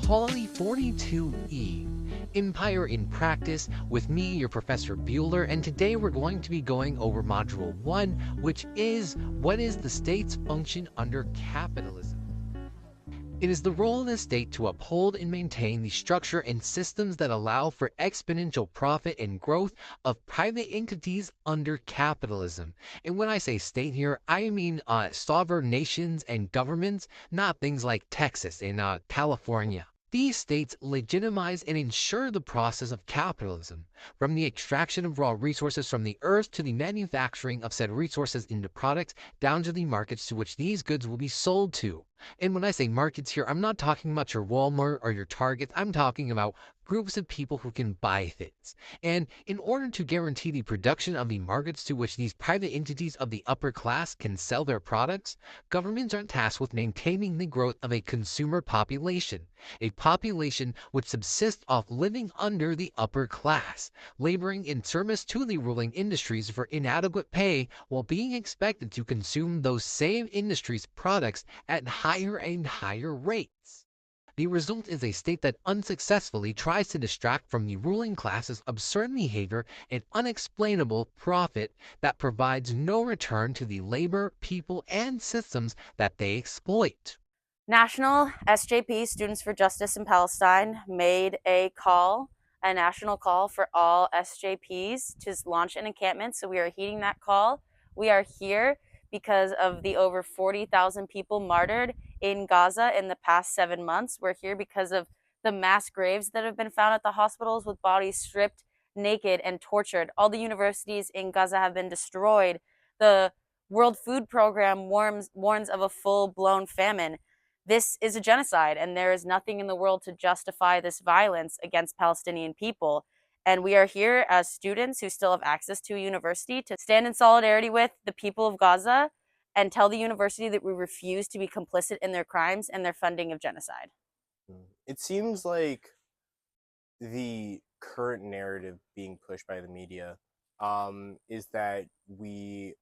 Poly 42E, Empire in Practice, with me, your Professor Bueller, and today we're going to be going over Module 1, which is, what is the state's function under capitalism? It is the role of the state to uphold and maintain the structure and systems that allow for exponential profit and growth of private entities under capitalism. And when I say state here, I mean sovereign nations and governments, not things like Texas and California. These states legitimize and ensure the process of capitalism, from the extraction of raw resources from the earth to the manufacturing of said resources into products, down to the markets to which these goods will be sold to. And when I say markets here, I'm not talking about your Walmart or your Target. I'm talking about groups of people who can buy things. And in order to guarantee the production of the markets to which these private entities of the upper class can sell their products, governments are tasked with maintaining the growth of a consumer population, a population which subsists off living under the upper class, laboring in service to the ruling industries for inadequate pay while being expected to consume those same industries' products at higher and higher rates. The result is a state that unsuccessfully tries to distract from the ruling class's absurd behavior and unexplainable profit that provides no return to the labor, people, and systems that they exploit. National SJP, Students for Justice in Palestine, made a national call for all SJPs to launch an encampment. So we are heeding that call. We are here because of the over 40,000 people martyred in Gaza in the past 7 months. We're here because of the mass graves that have been found at the hospitals with bodies stripped naked and tortured. All the universities in Gaza have been destroyed. The World Food Program warns of a full-blown famine. This is a genocide, and there is nothing in the world to justify this violence against Palestinian people. And we are here as students who still have access to a university to stand in solidarity with the people of Gaza and tell the university that we refuse to be complicit in their crimes and their funding of genocide. It seems like the current narrative being pushed by the media is that we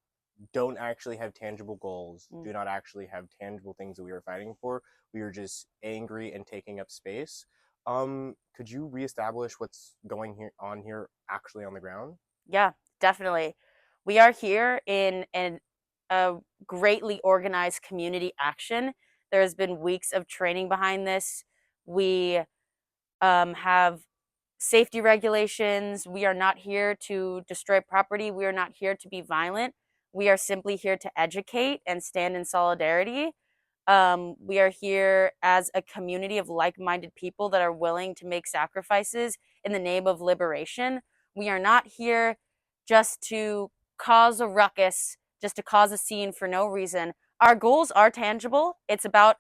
don't actually have tangible goals, do not actually have tangible things that we are fighting for. We are just angry and taking up space. Could you reestablish what's going on here actually on the ground? Yeah, definitely. We are here in a greatly organized community action. There has been weeks of training behind this. We have safety regulations. We are not here to destroy property. We are not here to be violent. We are simply here to educate and stand in solidarity. We are here as a community of like-minded people that are willing to make sacrifices in the name of liberation. We are not here just to cause a ruckus, just to cause a scene for no reason. Our goals are tangible. It's about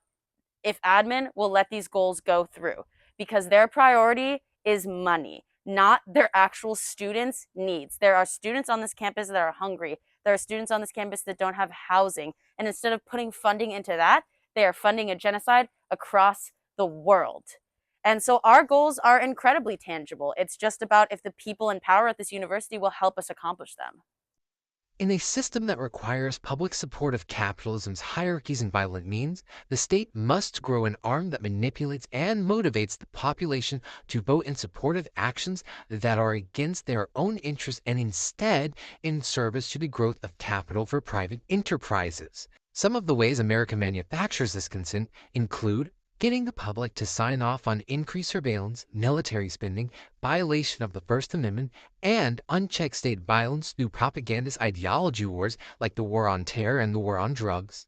if admin will let these goals go through, because their priority is money, not their actual students' needs. There are students on this campus that are hungry. There are students on this campus that don't have housing. And instead of putting funding into that, they are funding a genocide across the world. And so our goals are incredibly tangible. It's just about if the people in power at this university will help us accomplish them. In a system that requires public support of capitalism's hierarchies and violent means, the state must grow an arm that manipulates and motivates the population to vote in support of actions that are against their own interests and instead in service to the growth of capital for private enterprises. Some of the ways America manufactures this consent include getting the public to sign off on increased surveillance, military spending, violation of the First Amendment, and unchecked state violence through propagandist ideology wars like the war on terror and the war on drugs,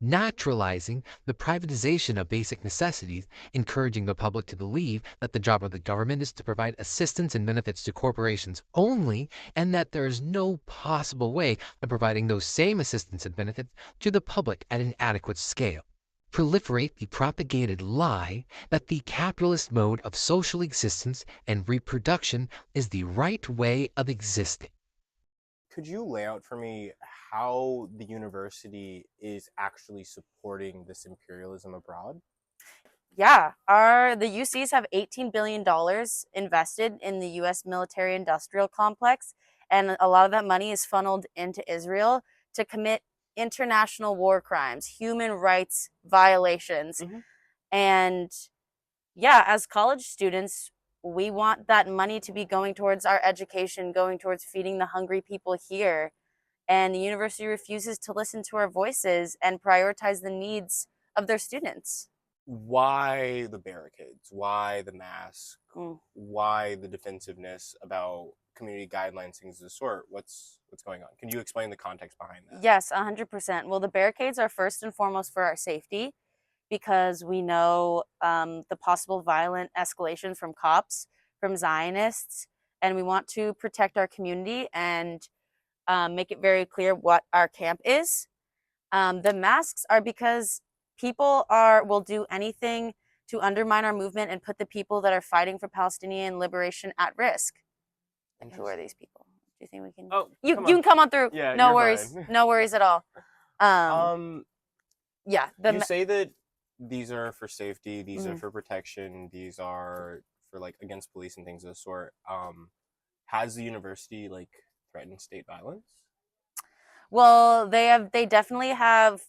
naturalizing the privatization of basic necessities, encouraging the public to believe that the job of the government is to provide assistance and benefits to corporations only, and that there is no possible way of providing those same assistance and benefits to the public at an adequate scale. Proliferate the propagated lie that the capitalist mode of social existence and reproduction is the right way of existing. Could you lay out for me how the university is actually supporting this imperialism abroad? Yeah, the UCs have $18 billion invested in the US military industrial complex, and a lot of that money is funneled into Israel to commit international war crimes, human rights violations. And yeah, as college students, we want that money to be going towards our education, going towards feeding the hungry people here. And the university refuses to listen to our voices and prioritize the needs of their students. Why the barricades? Why the mask? Mm. Why the defensiveness about community guidelines, things of the sort? What's going on? Can you explain the context behind that? Yes, 100%. Well, the barricades are first and foremost for our safety because we know the possible violent escalation from cops, from Zionists, and we want to protect our community and make it very clear what our camp is. The masks are because people will do anything to undermine our movement and put the people that are fighting for Palestinian liberation at risk. And who are these people? Do you think we can? Oh, you can come on through. Yeah, no you're worries. fine. No worries at all. Yeah. You say that these are for safety, these are for protection, these are for like against police and things of the sort. Has the university like threatened state violence? Well, they definitely have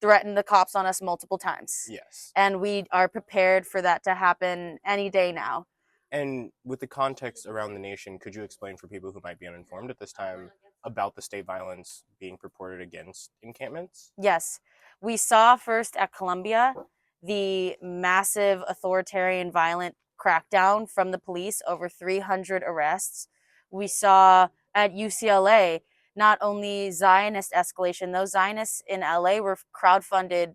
threatened the cops on us multiple times. Yes. And we are prepared for that to happen any day now. And with the context around the nation, could you explain for people who might be uninformed at this time about the state violence being purported against encampments? Yes. We saw first at Columbia the massive authoritarian violent crackdown from the police, over 300 arrests. We saw at UCLA not only Zionist escalation, those Zionists in LA were crowdfunded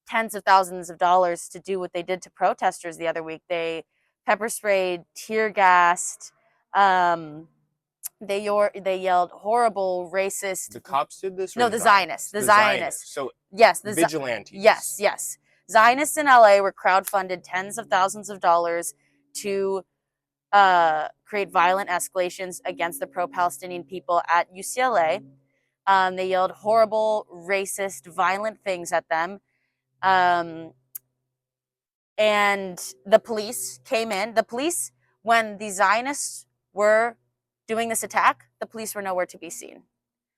tens of thousands of dollars to do what they did to protesters the other week. They pepper sprayed, tear gassed, they yelled horrible, racist. The cops did this? Or no, the Zionists. The Zionists. So yes, the vigilantes. Yes. Zionists in LA were crowdfunded tens of thousands of dollars to create violent escalations against the pro-Palestinian people at UCLA. They yelled horrible, racist, violent things at them. And the police came in. The police, when the Zionists were doing this attack, the police were nowhere to be seen.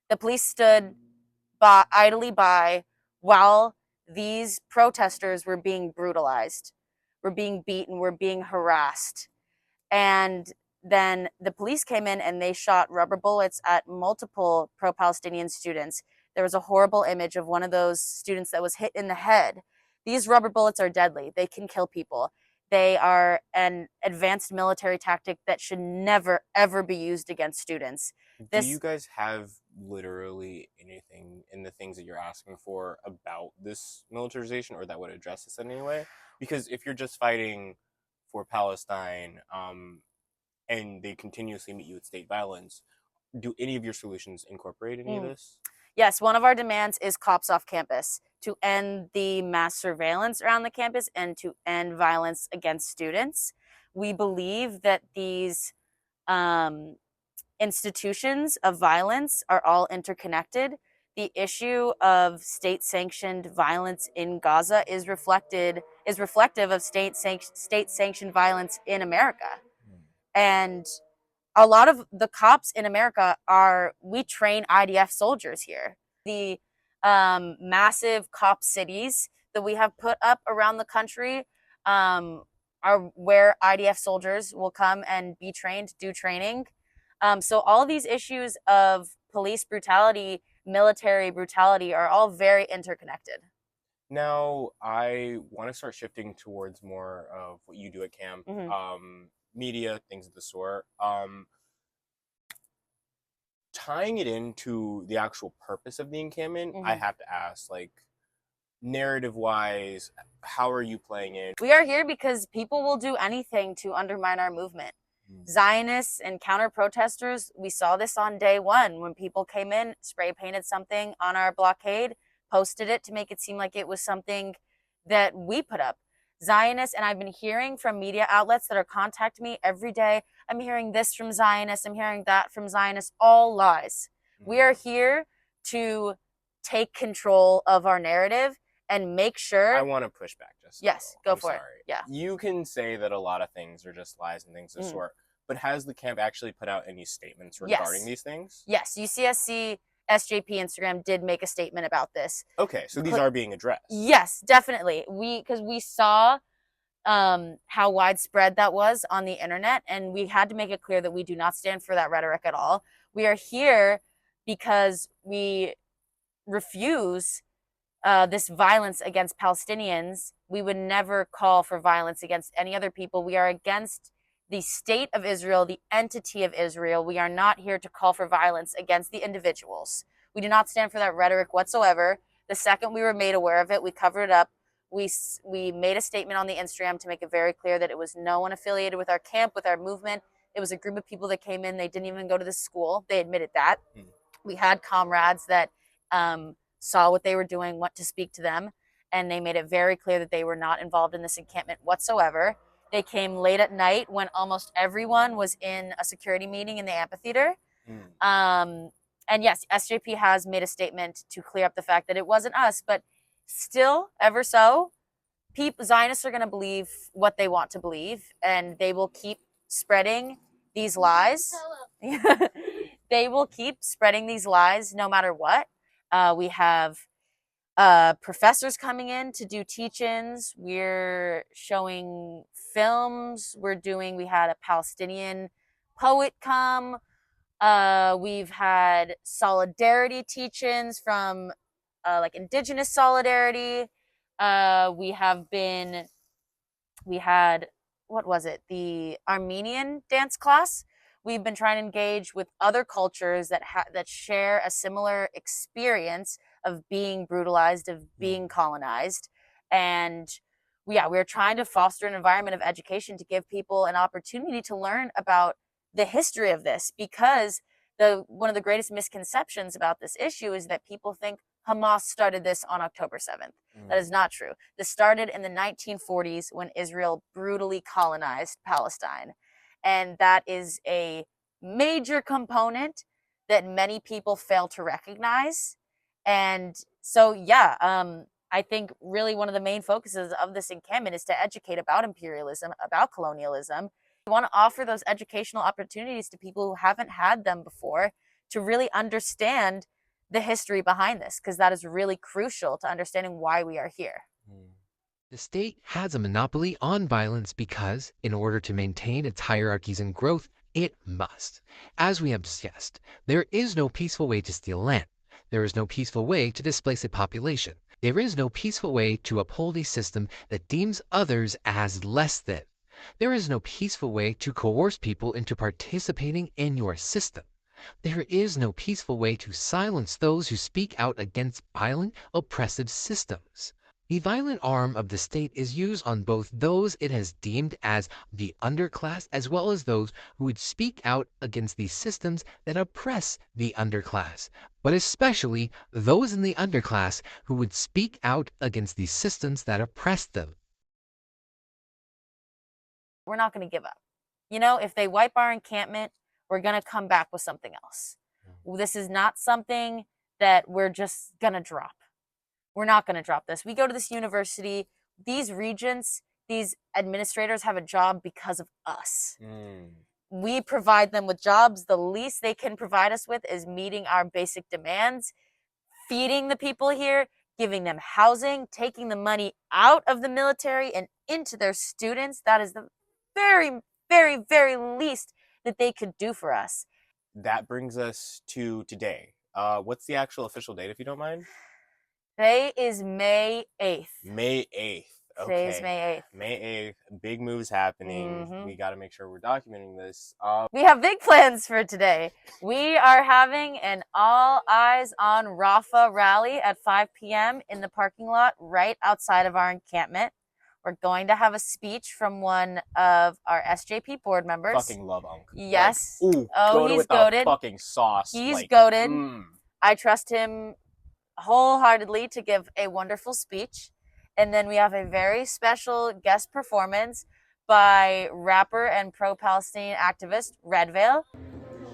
The police stood idly by while these protesters were being brutalized, were being beaten, were being harassed. And then the police came in and they shot rubber bullets at multiple pro-Palestinian students. There was a horrible image of one of those students that was hit in the head. These rubber bullets are deadly. They can kill people. They are an advanced military tactic that should never, ever be used against students. Do you guys have literally anything in the things that you're asking for about this militarization or that would address this in any way? Because if you're just fighting for Palestine and they continuously meet you with state violence, do any of your solutions incorporate any of this? Yes, one of our demands is cops off campus to end the mass surveillance around the campus and to end violence against students. We believe that these institutions of violence are all interconnected. The issue of state-sanctioned violence in Gaza is reflective of state-sanctioned violence in America. And a lot of the cops in America we train IDF soldiers here. The massive cop cities that we have put up around the country are where IDF soldiers will come and be trained, do training. So all of these issues of police brutality, military brutality are all very interconnected. Now, I want to start shifting towards more of what you do at camp, media, things of the sort. Tying it into the actual purpose of the encampment, I have to ask, like, narrative-wise, how are you playing it? We are here because people will do anything to undermine our movement. Zionists and counter-protesters, we saw this on day one when people came in, spray-painted something on our blockade, posted it to make it seem like it was something that we put up. Zionists, and I've been hearing from media outlets that are contacting me every day, I'm hearing this from Zionists, I'm hearing that from Zionists, all lies. We are here to take control of our narrative and make sure. I want to push back just. Yes, go for it. Yeah. You can say that a lot of things are just lies and things of the sort, but has the camp actually put out any statements regarding these things? Yes, UCSC SJP Instagram did make a statement about this. Okay, so these are being addressed. Yes, definitely. Because we saw how widespread that was on the internet. And we had to make it clear that we do not stand for that rhetoric at all. We are here because we refuse this violence against Palestinians. We would never call for violence against any other people. We are against the state of Israel, the entity of Israel. We are not here to call for violence against the individuals. We do not stand for that rhetoric whatsoever. The second we were made aware of it, we covered it up. We made a statement on the Instagram to make it very clear that it was no one affiliated with our camp, with our movement. It was a group of people that came in. They didn't even go to the school. They admitted that. We had comrades that saw what they were doing, went to speak to them, and they made it very clear that they were not involved in this encampment whatsoever. They came late at night when almost everyone was in a security meeting in the amphitheater. And yes, SJP has made a statement to clear up the fact that it wasn't us, but still, ever so, Zionists are going to believe what they want to believe, and they will keep spreading these lies. They will keep spreading these lies no matter what. We have professors coming in to do teach-ins. We're showing films. We had a Palestinian poet come. We've had solidarity teach-ins from like indigenous solidarity. We had, what was it? The Armenian dance class. We've been trying to engage with other cultures that share a similar experience of being brutalized, of being colonized. And we're trying to foster an environment of education to give people an opportunity to learn about the history of this, because one of the greatest misconceptions about this issue is that people think Hamas started this on October 7th. That is not true. This started in the 1940s when Israel brutally colonized Palestine. And that is a major component that many people fail to recognize. And so, I think really one of the main focuses of this encampment is to educate about imperialism, about colonialism. We want to offer those educational opportunities to people who haven't had them before to really understand the history behind this, because that is really crucial to understanding why we are here. The state has a monopoly on violence because, in order to maintain its hierarchies and growth, it must. As we have discussed, there is no peaceful way to steal land. There is no peaceful way to displace a population. There is no peaceful way to uphold a system that deems others as less than. There is no peaceful way to coerce people into participating in your system. There is no peaceful way to silence those who speak out against violent, oppressive systems. The violent arm of the state is used on both those it has deemed as the underclass as well as those who would speak out against the systems that oppress the underclass, but especially those in the underclass who would speak out against the systems that oppress them. We're not going to give up. If they wipe our encampment, we're going to come back with something else. This is not something that we're just going to drop. We're not going to drop this. We go to this university, these regents, these administrators have a job because of us. We provide them with jobs. The least they can provide us with is meeting our basic demands, feeding the people here, giving them housing, taking the money out of the military and into their students. That is the very, very, very least that they could do for us. That brings us to today. What's the actual official date, if you don't mind? Today is May 8th. May 8th. Okay. Today is May 8th. May 8th. Big moves happening. We got to make sure we're documenting this. We have big plans for today. We are having an all eyes on Rafa rally at 5 p.m. in the parking lot right outside of our encampment. We're going to have a speech from one of our SJP board members. Fucking love Unc. Yes. Like, he's goated. Fucking sauce. He's goated. I trust him wholeheartedly to give a wonderful speech. And then we have a very special guest performance by rapper and pro-Palestinian activist Redvale.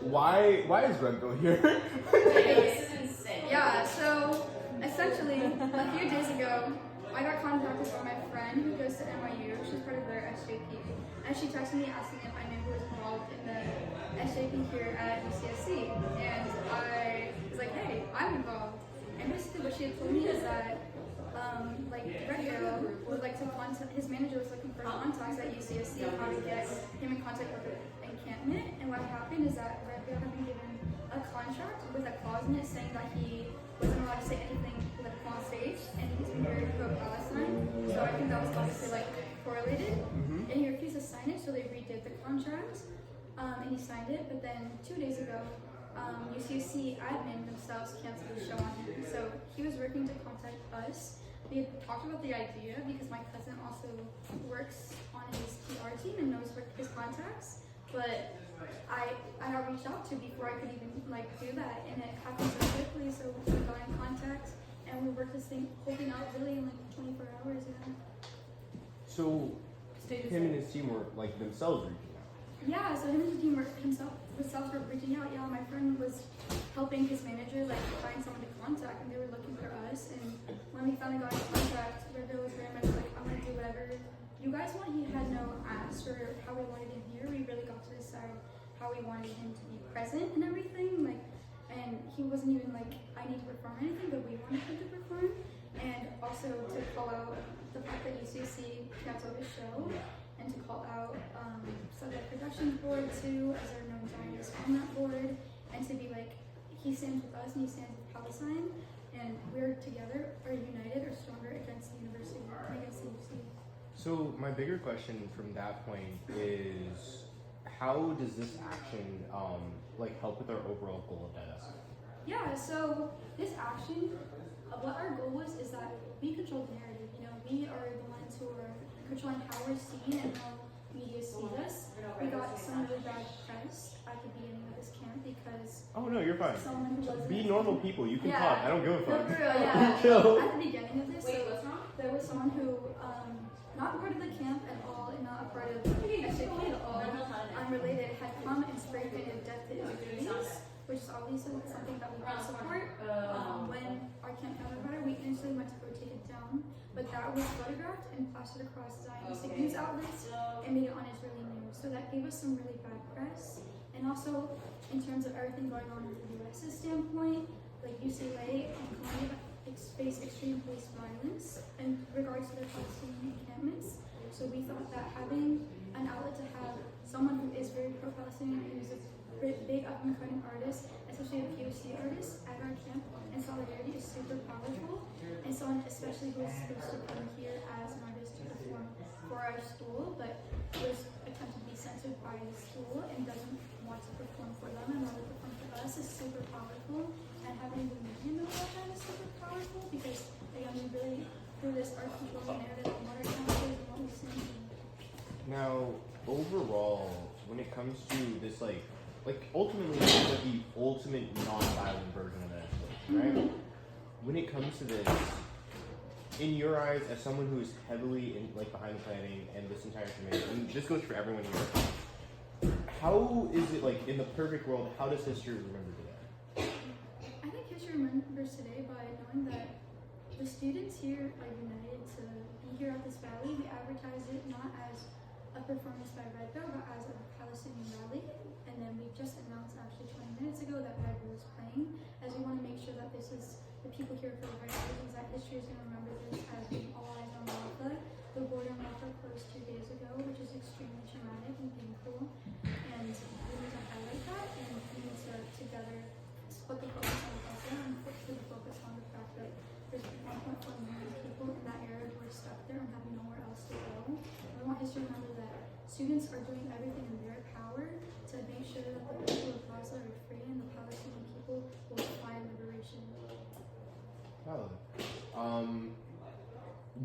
Why is Redvale here? This is insane. Yeah, so essentially a few days ago I got contacted by my friend who goes to NYU. She's part of their SJP, and she texted me asking if I knew who was involved in the SJP here at UCSC, and I was like, hey, I'm involved. And basically what she had told me is that Redvale would like to contact, his manager was looking for contact UCSC how to get him in contact with the Encampment. And what happened is that Redfield had been given a contract with a clause in it saying that he wasn't allowed to say anything political on stage, and he's very pro-Palestine. So I think that was obviously like correlated. And he refused to sign it, so they redid the contract, and he signed it. But then 2 days ago, UCSC admin themselves canceled the show on him. So he was working to contact us. We had talked about the idea because my cousin also works on his PR team and knows his contacts. But I got reached out to before I could even like do that, and it happened so quickly. So we got in contact, and we worked this whole thing out really in like 24 hours. Yeah. So him and his team were like themselves reaching out. Yeah, so him and his team were themselves were reaching out. Yeah, my friend was helping his manager like find someone to contact, and they were looking for us. And when we finally got in contact, Rebel was very much like, I'm gonna do whatever you guys want. He had no ask or how we wanted him here. We really got to decide how we wanted him to be present and everything. Like, and he wasn't even like, I need to perform anything, but we wanted him to perform. And also to call out the fact that UCSC canceled his show, and to call out Subject Productions Board too, as our known giants on that board, and to be like, he stands with us and he stands with Palestine, and we're together, or united, or stronger against the university, and against the UC. So my bigger question from that point is, how does this action like help with our overall goal of divestment? Yeah, so this action, what our goal was is that we control the narrative. You know, we are the ones who are controlling how we're seen and how media sees us. We got some really bad press at the beginning of this camp because No, you're fine. someone who wasn't Be normal people. You can Yeah. talk. I don't give a No, fuck. for real, yeah. Chill. At the beginning of this, there was someone who, not part of the camp at all, and not a part of SJP at all, unrelated, had come and spray painted death to Israelis, which is obviously something that we don't support. When our camp got about it, we initially went to go take it down, but that was photographed and plastered across Zionistic news outlets and made it on Israeli news. So that gave us some really bad press. And also, in terms of everything going on with the US's standpoint, like UCLA and Columbia face extreme police violence in regards to their Palestinian encampments. So we thought that having an outlet to have someone who is very pro-Palestinian, who's a big up-and-coming artist, especially a POC artist at our camp, and solidarity is super powerful. And someone especially who is supposed to come here as an artist to perform for our school, but was attempted to be censored by the school and doesn't want to perform for them and want to perform for us is super powerful. And having the media know about that is super powerful because, again, we really, through this, are controlling the narrative of what our camp is and what we see. Now, overall, when it comes to this, like ultimately, it's like the ultimate non-violent version of that, right? When it comes to this, in your eyes, as someone who is heavily in, like, behind the planning and this entire committee, and this goes for everyone here, how is it, like, in the perfect world, how does history remember today? I think history remembers today by knowing that the students here are united to be here at this rally. We advertise it not as a performance by Red Bear, but as a Palestinian rally. And then we just announced actually 20 minutes ago that Red Bear is playing, as we want to make sure that this is the people here for the right reasons, that history is going to remember this as being all eyes on Rafah. The border in Rafah closed 2 days ago, which is extremely traumatic and painful. And we need to highlight that, and we need to together put the focus on Gaza and put the focus on the fact that there's 1.4 million people in that area who are stuck there and have nowhere else to go. And we want history to remember that students are doing everything in their power to make sure that the people of Gaza are free and the Palestinian people will find liberation.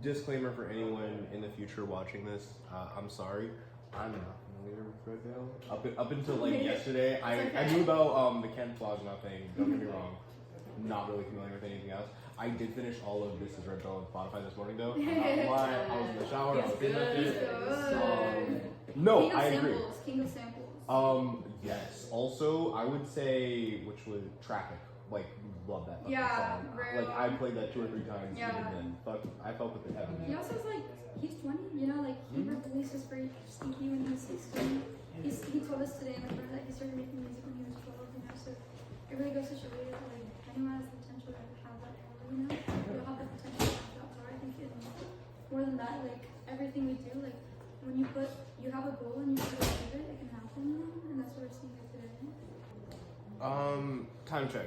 Disclaimer for anyone in the future watching this, I'm sorry, I'm not familiar with Redvale. Up until like yesterday, I knew about the Ken Plasma thing, don't get me wrong, not really familiar with anything else. I did finish all of This Is Redvale on Spotify this morning though, I'm not gonna lie, I was in the shower, I was in that shit. No, I agree. King of samples. Yes. Also, I would say, which was Traffic. Like, love that fucking song. real. Like, I played that 2 or 3 times. Yeah. Even then. Fuck, I felt with the heaven. He also is like, he's 20, you know, like he released very sneaky when he was 16. He told us today in the front that he started making music when he was 12, you know, so it really goes to show you that like anyone has the potential to have that power, you know, you'll have the potential to have that power. I think more than that, like everything we do, like when you put Time check.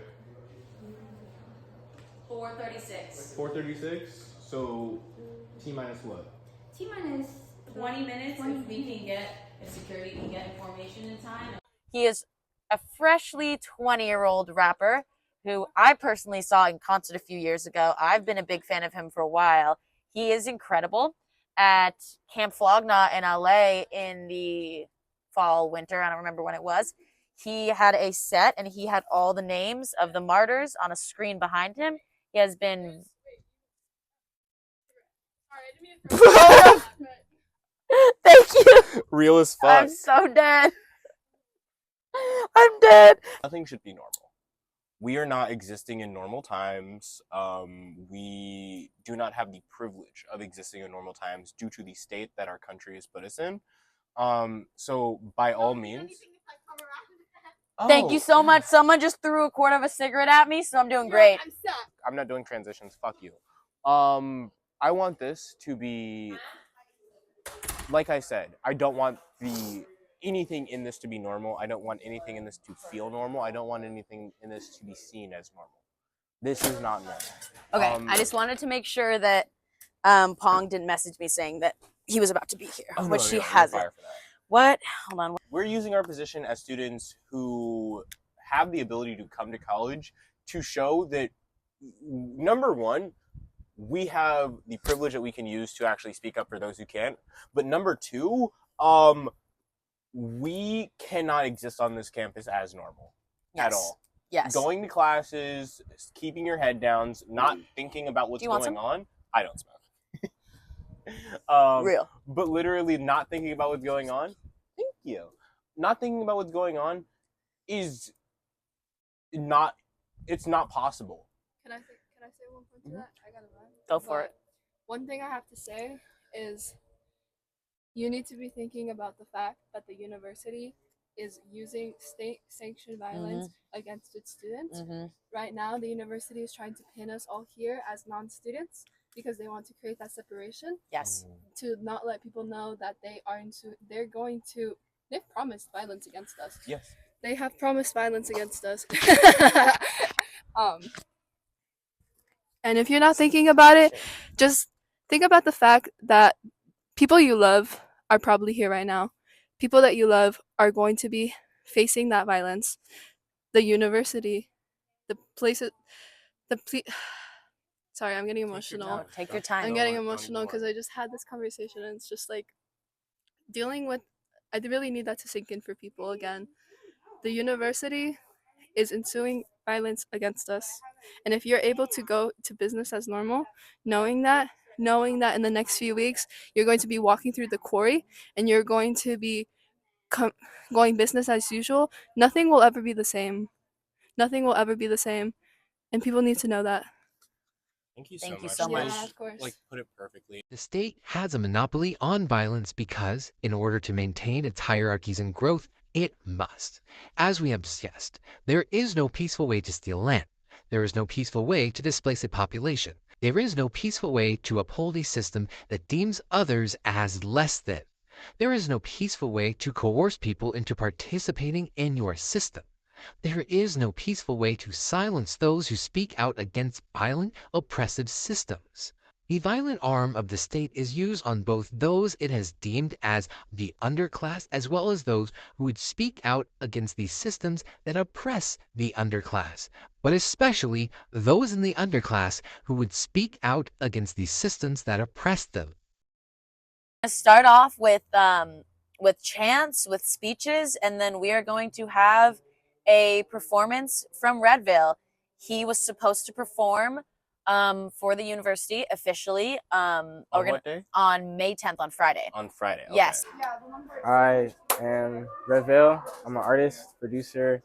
4:36. 4:36. So T minus what? T minus 20 minutes 20 if we can get, if security can get information in time. He is a freshly 20-year-old rapper who I personally saw in concert a few years ago. I've been a big fan of him for a while. He is incredible. At Camp Flogna in LA in the fall, winter, I don't remember when it was, he had a set and he had all the names of the martyrs on a screen behind him. He has been... Thank you. Real as fuck. I'm so dead. I'm dead. Nothing should be normal. We are not existing in normal times. We do not have the privilege of existing in normal times due to the state that our country has put us in. So by all means. Thank you so much. Someone just threw a quart of a cigarette at me, so I'm doing great. I'm not doing transitions. Fuck you. I want this to be, like I said, I don't want anything in this to be normal. I don't want anything in this to feel normal. I don't want anything in this to be seen as normal. This is not normal. Okay, I just wanted to make sure that Pong didn't message me saying that he was about to be here, which he hasn't. What? Hold on. We're using our position as students who have the ability to come to college to show that, number one, we have the privilege that we can use to actually speak up for those who can't. But number two, we cannot exist on this campus as normal at all. Yes. Going to classes, keeping your head down, not thinking about what's going on. I don't smoke. Real. But literally not thinking about what's going on. Thank you. Not thinking about what's going on is not. It's not possible. Can I say one point to that? I gotta run. Go for it. One thing I have to say is you need to be thinking about the fact that the university is using state-sanctioned violence against its students. Right now, the university is trying to pin us all here as non-students because they want to create that separation. Yes. To not let people know that they've promised violence against us. Yes. They have promised violence against us. And if you're not thinking about it, just think about the fact that people you love are probably here right now. People that you love are going to be facing that violence. The university, sorry, I'm getting emotional. Take your time. I'm getting emotional because I just had this conversation and it's just like dealing with, I really need that to sink in for people again. The university is ensuing violence against us. And if you're able to go to business as normal, knowing that in the next few weeks, you're going to be walking through the quarry and you're going to be going business as usual, nothing will ever be the same. Nothing will ever be the same. And people need to know that. Thank you Thank so you much. so much. Yeah, of course. Like, put it perfectly. The state has a monopoly on violence because, in order to maintain its hierarchies and growth, it must. As we have discussed, there is no peaceful way to steal land. There is no peaceful way to displace a population. There is no peaceful way to uphold a system that deems others as less than. There is no peaceful way to coerce people into participating in your system. There is no peaceful way to silence those who speak out against violent, oppressive systems. The violent arm of the state is used on both those it has deemed as the underclass as well as those who would speak out against the systems that oppress the underclass, but especially those in the underclass who would speak out against the systems that oppress them. Start off with chants, with speeches, and then we are going to have a performance from Redvale. He was supposed to perform for the university officially On what day? on May 10th, on Friday. On Friday. Okay. Yes. I am Redvale. I'm an artist, producer.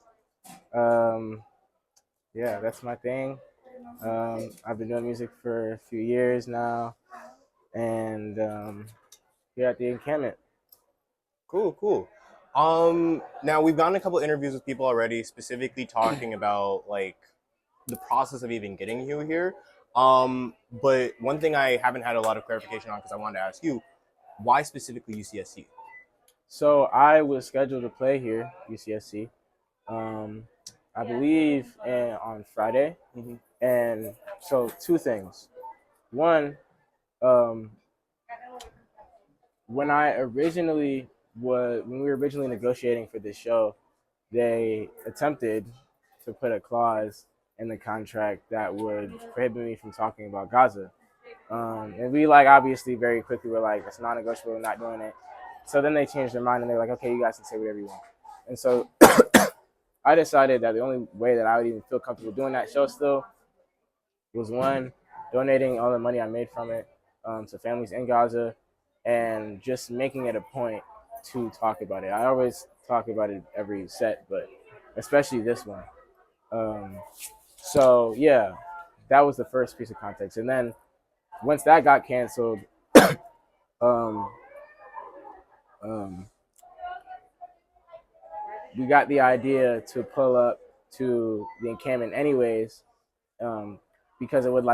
Yeah, that's my thing. I've been doing music for a few years now, and here at the Encampment. Cool. Now we've gotten a couple interviews with people already, specifically talking about like the process of even getting you here. But one thing I haven't had a lot of clarification on because I wanted to ask you, why specifically UCSC? So I was scheduled to play here, UCSC. I believe, on Friday. And so two things. One, um, when we were originally negotiating for this show, they attempted to put a clause in the contract that would prohibit me from talking about Gaza. And we obviously very quickly were like, it's non-negotiable, we're not doing it. So then they changed their mind and they're like, okay, you guys can say whatever you want. And so I decided that the only way that I would even feel comfortable doing that show still was, one, donating all the money I made from it to families in Gaza, and just making it a point to talk about it. I always talk about it every set, but especially this one. So yeah, that was the first piece of context. And then once that got canceled, um, um, we got the idea to pull up to the encampment anyways, because it would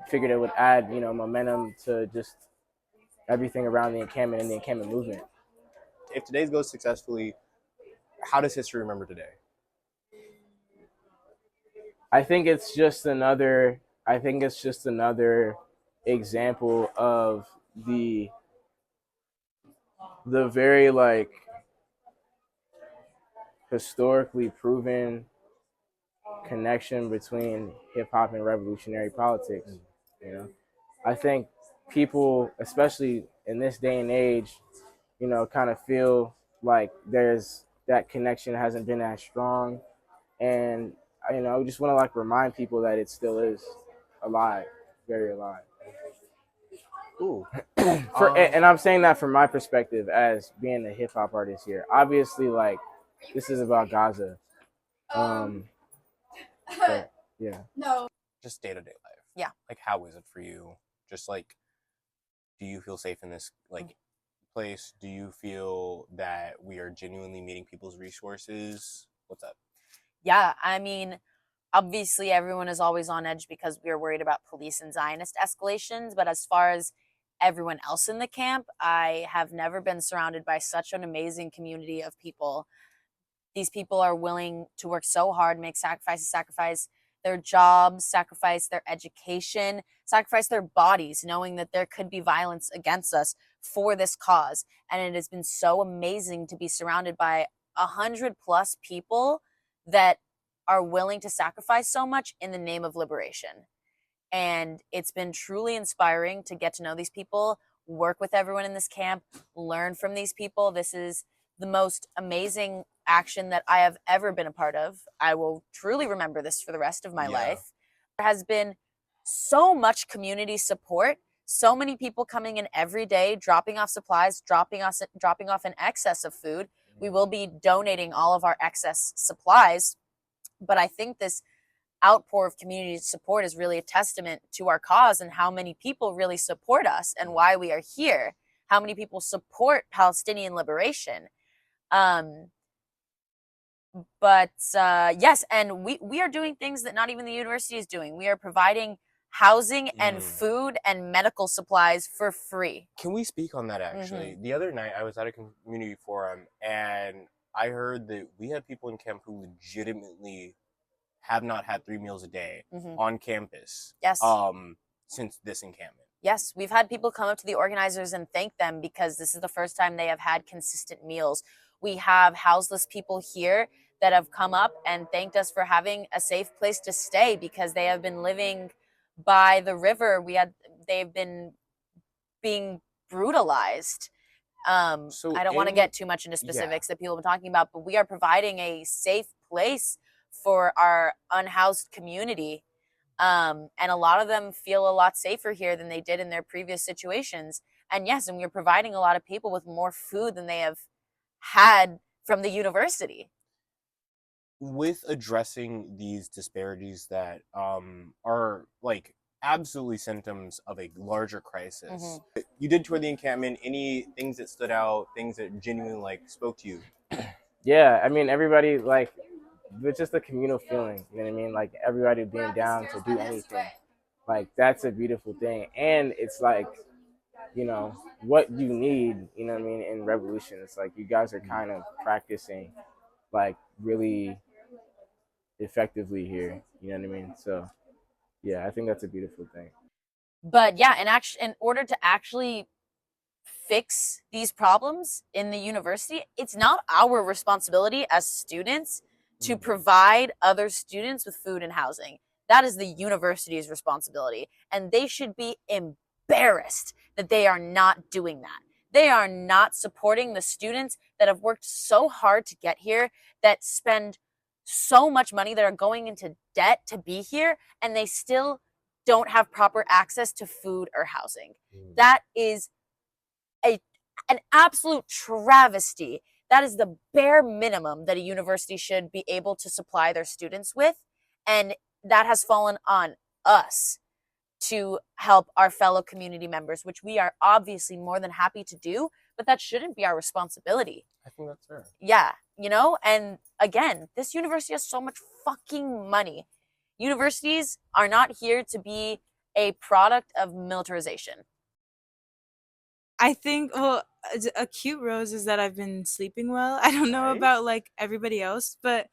figured it would add, momentum to just everything around the encampment and the encampment movement. If today goes successfully, how does history remember today? I think it's just another example of the very historically proven connection between hip hop and revolutionary politics. I think people, especially in this day and age, kind of feel like there's that connection hasn't been as strong, and we just want to remind people that it still is alive, very alive. Ooh. And I'm saying that from my perspective as being a hip hop artist here. Obviously, this is about Gaza. But, yeah. No. Just day-to-day life. Yeah. How is it for you? Just do you feel safe in this place? Do you feel that we are genuinely meeting people's resources? What's up? Yeah, I mean, obviously everyone is always on edge because we are worried about police and Zionist escalations. But as far as everyone else in the camp, I have never been surrounded by such an amazing community of people. These people are willing to work so hard, make sacrifice their jobs, sacrifice their education, sacrifice their bodies, knowing that there could be violence against us for this cause. And it has been so amazing to be surrounded by 100+ people that are willing to sacrifice so much in the name of liberation. And it's been truly inspiring to get to know these people, work with everyone in this camp, learn from these people. This is the most amazing action that I have ever been a part of. I will truly remember this for the rest of my life. There has been so much community support, so many people coming in every day, dropping off supplies, dropping off an excess of food. We will be donating all of our excess supplies, but I think this outpour of community support is really a testament to our cause and how many people really support us and why we are here, how many people support Palestinian liberation. Yes, and we are doing things that not even the university is doing. We are providing housing and food and medical supplies for free. Can we speak on that, actually? The other night, I was at a community forum, and I heard that we had people in camp who legitimately have not had 3 meals a day on campus. Yes. Since this encampment. Yes, we've had people come up to the organizers and thank them because this is the first time they have had consistent meals. We have houseless people here that have come up and thanked us for having a safe place to stay because they have been living by the river. They've been being brutalized. I don't want to get too much into specifics that people have been talking about, but we are providing a safe place for our unhoused community. And a lot of them feel a lot safer here than they did in their previous situations. And yes, and we're providing a lot of people with more food than they have had from the university. With addressing these disparities that are absolutely symptoms of a larger crisis. You did tour the encampment. Any things that stood out, things that genuinely spoke to you? Yeah, I mean, everybody it's just a communal feeling, you know what I mean? Everybody being down to do anything. That's a beautiful thing. And it's what you need, you know what I mean, in revolution. It's you guys are kind of practicing really effectively here. You know what I mean? So yeah, I think that's a beautiful thing. But yeah, in order to actually fix these problems in the university, it's not our responsibility as students to provide other students with food and housing. That is the university's responsibility. And they should be embarrassed that they are not doing that. They are not supporting the students that have worked so hard to get here, that spend so much money, that are going into debt to be here, and they still don't have proper access to food or housing. That is an absolute travesty. That is the bare minimum that a university should be able to supply their students with. And that has fallen on us to help our fellow community members, which we are obviously more than happy to do, but that shouldn't be our responsibility. I think that's fair. Yeah, and again, this university has so much fucking money. Universities are not here to be a product of militarization. I think, well, a cute rose is that I've been sleeping well. I don't know about like everybody else, but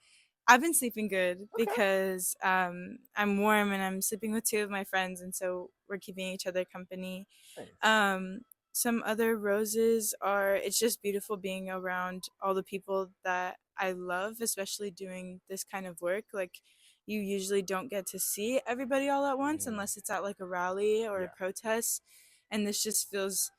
I've been sleeping good because I'm warm and I'm sleeping with 2 of my friends, and so we're keeping each other company. Nice. Some other roses are, it's just beautiful being around all the people that I love, especially doing this kind of work. Like, you usually don't get to see everybody all at once unless it's at like a rally or a protest, and this just feels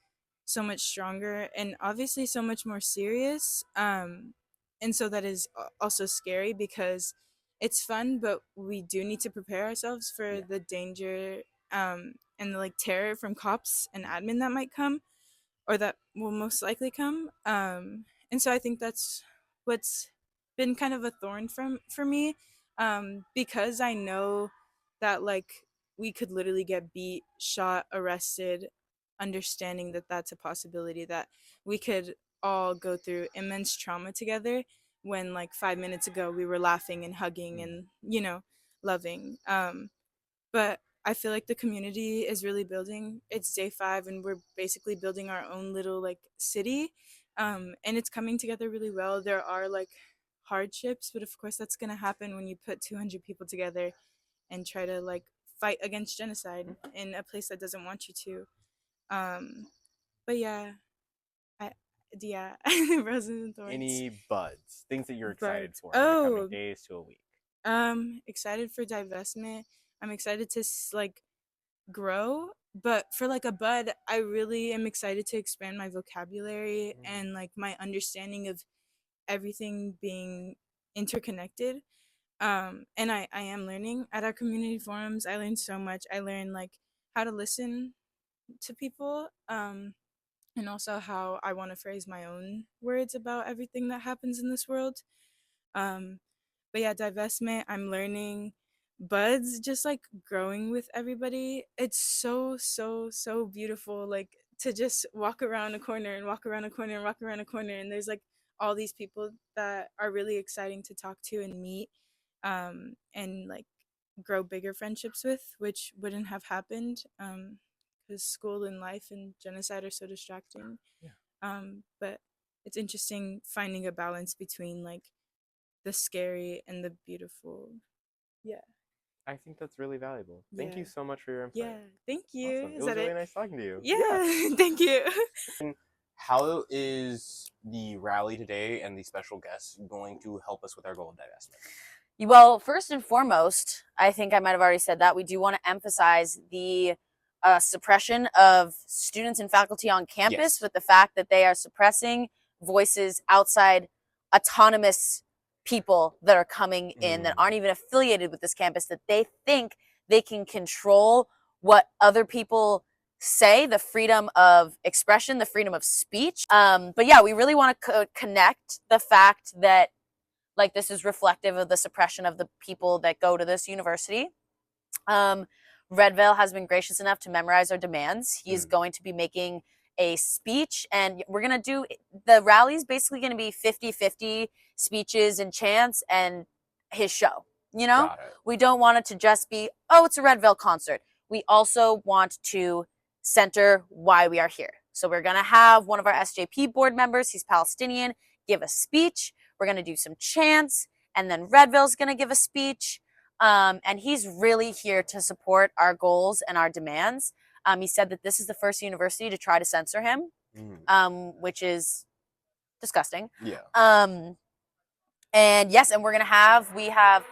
so much stronger and obviously so much more serious. And so that is also scary because it's fun, but we do need to prepare ourselves for the danger and the like terror from cops and admin that might come, or that will most likely come. And so I think that's what's been kind of a thorn for me, because I know that like we could literally get beat, shot, arrested, understanding that that's a possibility, that we could all go through immense trauma together when like 5 minutes ago we were laughing and hugging and loving. But I feel like the community is really building. It's day 5 and we're basically building our own little like city, and it's coming together really well. There are like hardships, but of course that's going to happen when you put 200 people together and try to like fight against genocide in a place that doesn't want you to. But yeah, yeah, roses and thorns. Any buds, things that you're excited Buds. for in the coming days to a week? Excited for divestment. I'm excited to like grow, but for like a bud, I really am excited to expand my vocabulary and like my understanding of everything being interconnected. And I am learning at our community forums. I learned so much. I learned like how to listen to people, and also how I want to phrase my own words about everything that happens in this world. But yeah, divestment, I'm learning. Buds, just like growing with everybody. It's so beautiful. Like to just walk around a corner and walk around a corner and walk around a corner, and there's like all these people that are really exciting to talk to and meet, and like grow bigger friendships with, which wouldn't have happened because school and life and genocide are so distracting. But it's interesting finding a balance between like the scary and the beautiful. Yeah. I think that's really valuable. Thank you so much for your input. Yeah, thank you. Awesome. It was really nice talking to you. Yeah. Thank you. How is the rally today and the special guests going to help us with our goal of divestment? Well, first and foremost, I think I might have already said that, we do want to emphasize the suppression of students and faculty on campus, with the fact that they are suppressing voices outside autonomous people that are coming in that aren't even affiliated with this campus, that they think they can control what other people say, the freedom of expression, the freedom of speech. But yeah, we really want to connect the fact that like this is reflective of the suppression of the people that go to this university. Red Veil has been gracious enough to memorize our demands. He's going to be making a speech, and we're going to do, the rally's basically going to be 50-50 speeches and chants and his show. We don't want it to just be, oh, it's a Red Veil concert. We also want to center why we are here. So we're going to have one of our SJP board members, he's Palestinian, give a speech. We're going to do some chants, and then Redville's going to give a speech. And he's really here to support our goals and our demands. He said that this is the first university to try to censor him, which is disgusting. Yeah. And yes, and we have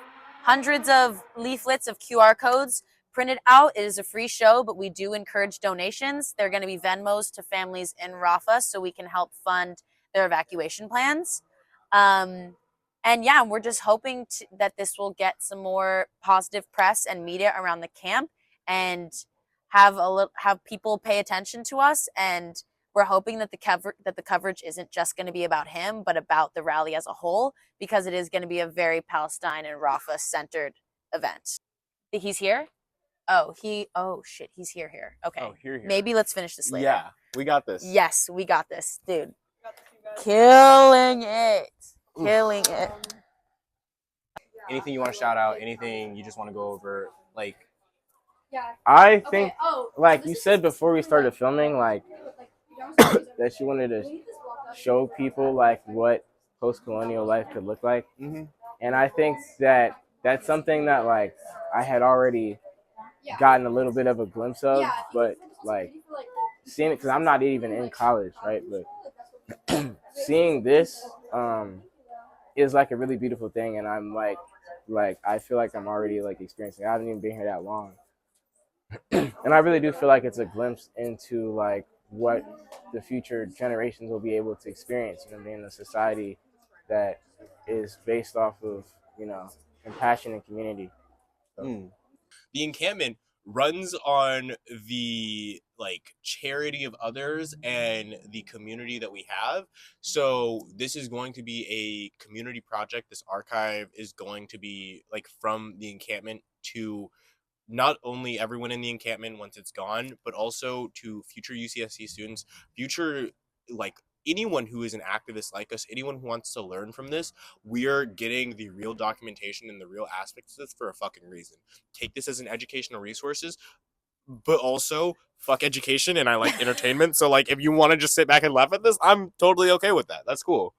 hundreds of leaflets of QR codes printed out. It is a free show, but we do encourage donations. They're going to be Venmos to families in Rafa so we can help fund their evacuation plans. And yeah, we're just hoping that this will get some more positive press and media around the camp and have people pay attention to us. And we're hoping that the coverage isn't just going to be about him, but about the rally as a whole, because it is going to be a very Palestine and Rafa centered event. He's here? Oh shit, he's here. Okay. Oh, here. Maybe let's finish this later. Yeah, we got this. Yes, we got this, dude. Killing it. Killing it. Anything you want to shout out? Anything you just want to go over? Like, I think, like you said before we started filming, like that you wanted to show people like what post-colonial life could look like, and I think that that's something that like I had already gotten a little bit of a glimpse of, but like seeing it, because I'm not even in college, right? But seeing this is like a really beautiful thing, and I'm like I feel like I'm already like experiencing it. I haven't even been here that long. And I really do feel like it's a glimpse into like what the future generations will be able to experience, you know, being a society that is based off of, you know, compassion and community. So. The encampment runs on the like charity of others and the community that we have. So this is going to be a community project. This archive is going to be like from the encampment to not only everyone in the encampment once it's gone, but also to future UCSC students, future like anyone who is an activist like us, anyone who wants to learn from this. We are getting the real documentation and the real aspects of this for a fucking reason. Take this as an educational resources, but also fuck education, and I like entertainment. So like if you want to just sit back and laugh at this, I'm totally okay with that. That's cool.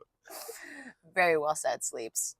Very well said, Sleeps.